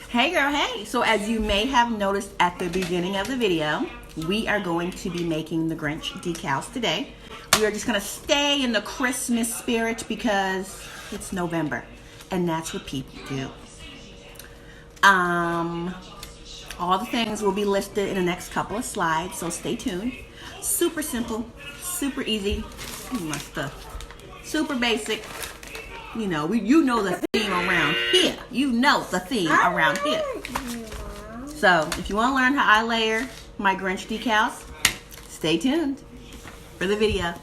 Hey girl, hey! So as you may have noticed at the beginning of the video, we are going to be making the Grinch decals today. We are just going to stay in the Christmas spirit because it's November and that's what people do. All the things will be listed in the next couple of slides, so stay tuned. Super simple, super easy, super basic. You know the theme around here. You know the theme around here. So if you want to learn how I layer my Grinch decals, stay tuned for the video.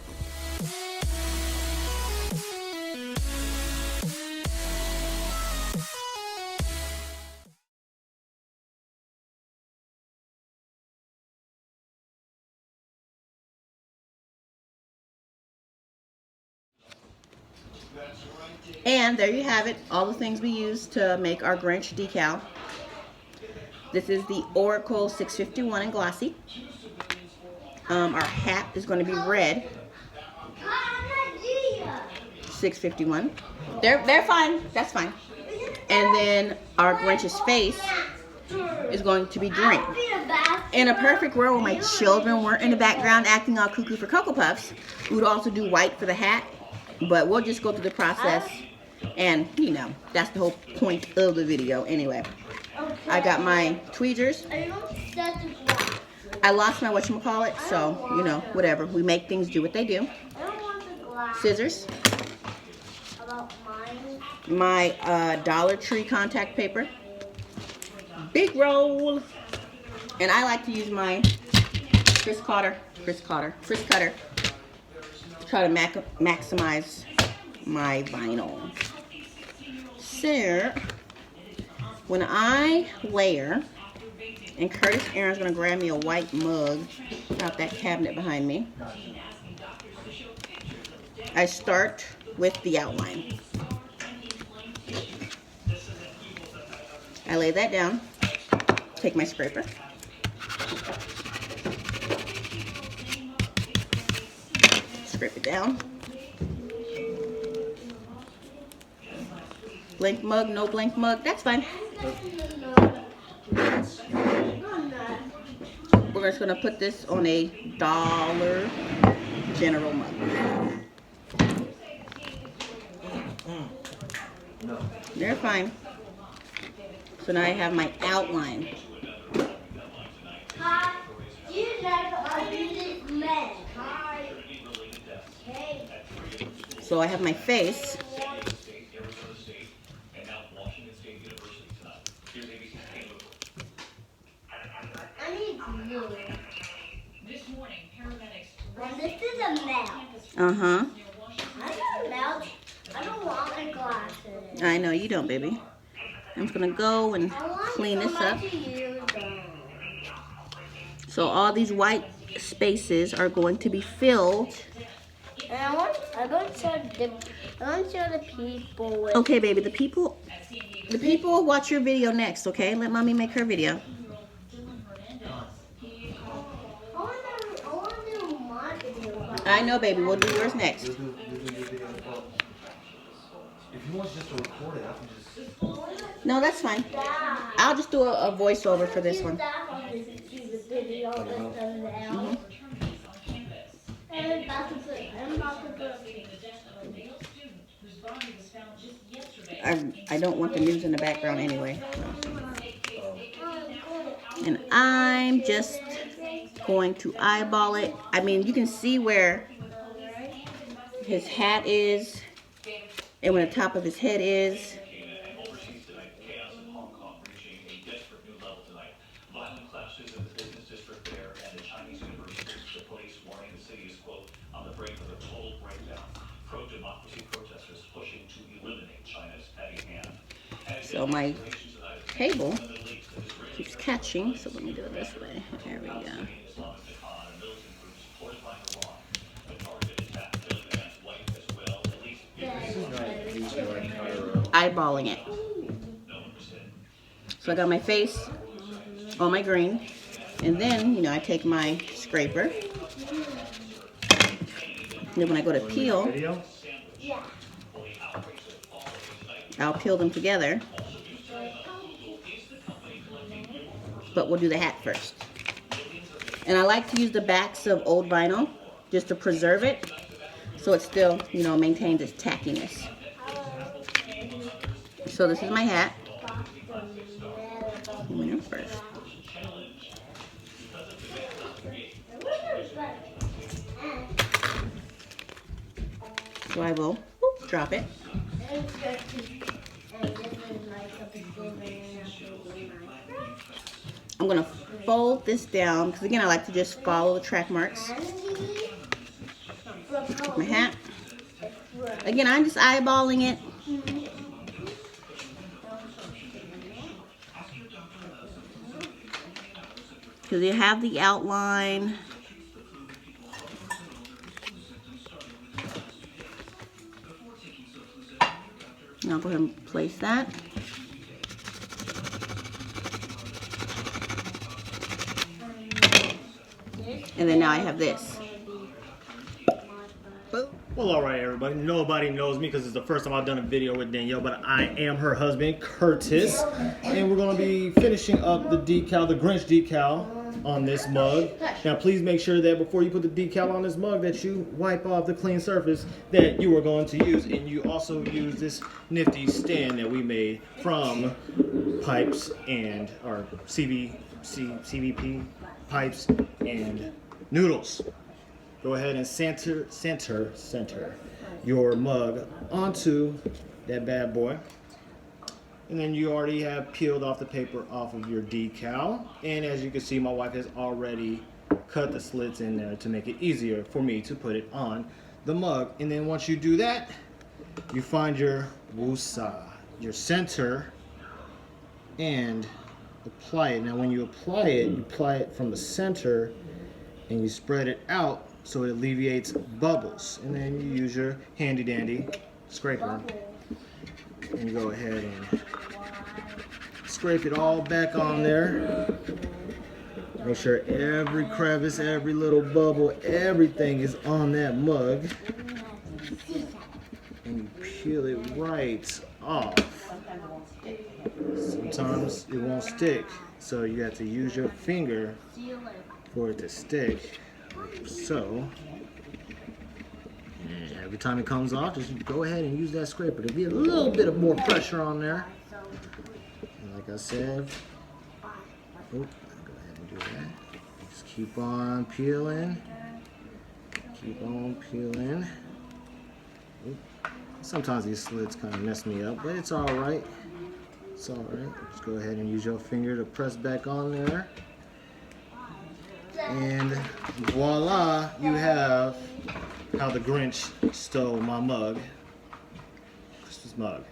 And there you have it, all the things we use to make our Grinch decal. This is the Oracle 651 in glossy. Our hat is going to be red. 651. They're fine. That's fine. And then our Grinch's face is going to be green. In a perfect world where my children weren't in the background acting all cuckoo for Cocoa Puffs, we would also do white for the hat. But we'll just go through the process. And, that's the whole point of the video anyway. I got my tweezers. I lost my whatchamacallit, so, whatever. We make things do what they do. Scissors. My Dollar Tree contact paper. Big roll. And I like to use my crisp cutter. Try to maximize my vinyl. So, when I layer, and Curtis Aaron's going to grab me a white mug out that cabinet behind me, I start with the outline. I lay that down, take my scraper, scrape it down. Blank mug, no blank mug, that's fine. We're just going to put this on a Dollar General mug. They're fine. So now I have my outline. So I have my face. This morning, paramedics. This is a mouth. Uh-huh. I don't mouth. I don't want my glasses. I know you don't, baby. I'm just gonna go and clean this up. So all these white spaces are going to be filled. And I want to show the people. Okay, baby. The people will watch your video next. Okay, let mommy make her video. I know, baby. We'll do yours next. If you want just to record it, I can just... No, that's fine. I'll just do a voiceover for this one. I don't want the news in the background anyway. And I'm just going to eyeball it. I mean, you can see where his hat is and where the top of his head is. So my table keeps catching, so let me do it this way. There we go. Eyeballing it. So I got my face on my green, and then I take my scraper. And then when I go to peel, I'll peel them together. but we'll do the hat first. And I like to use the backs of old vinyl just to preserve it, so it still, you know, maintains its tackiness. So this is my hat. First. So I will drop it. I'm going to fold this down because, again, I like to just follow the track marks. My hat. Again, I'm just eyeballing it. Because you have the outline. And I'll go ahead and place that. And then now I have this. Well, alright everybody, nobody knows me because it's the first time I've done a video with Danielle, but I am her husband, Curtis, and we're going to be finishing up the decal, the Grinch decal on this mug. Now please make sure that before you put the decal on this mug that you wipe off the clean surface that you are going to use, and you also use this nifty stand that we made from pipes and our CVP pipes and noodles. Go ahead and center your mug onto that bad boy. And then you already have peeled off the paper off of your decal. And as you can see, my wife has already cut the slits in there to make it easier for me to put it on the mug. And then once you do that, you find your woosah, your center, and apply it. Now when you apply it from the center and you spread it out so it alleviates bubbles. And then you use your handy dandy scraper and go ahead and scrape it all back on there. Make sure every crevice, every little bubble, everything is on that mug. And you peel it right off. Sometimes it won't stick, so you have to use your finger for it to stick. So, and every time it comes off, just go ahead and use that scraper to be a little bit of more pressure on there. And like I said, go ahead and do that. Just keep on peeling. Keep on peeling. Sometimes these slits kind of mess me up, but it's all right. It's all right. Just go ahead and use your finger to press back on there. And voila, you have how the Grinch stole my mug. Christmas mug.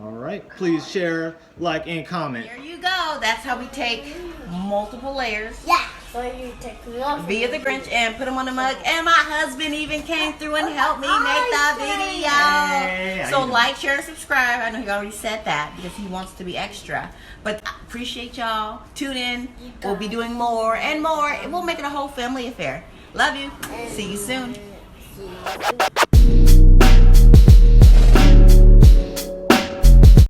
Alright, please share, like, and comment. There you go. That's how we take multiple layers. Yeah. So you take me off. Via the Grinch and put them on the mug. And my husband even came through and helped me make the video. Hey, So like, share, and subscribe. I know he already said that because he wants to be extra. But I appreciate y'all. Tune in. We'll be doing more and more. We'll make it a whole family affair. Love you. See you soon. See you.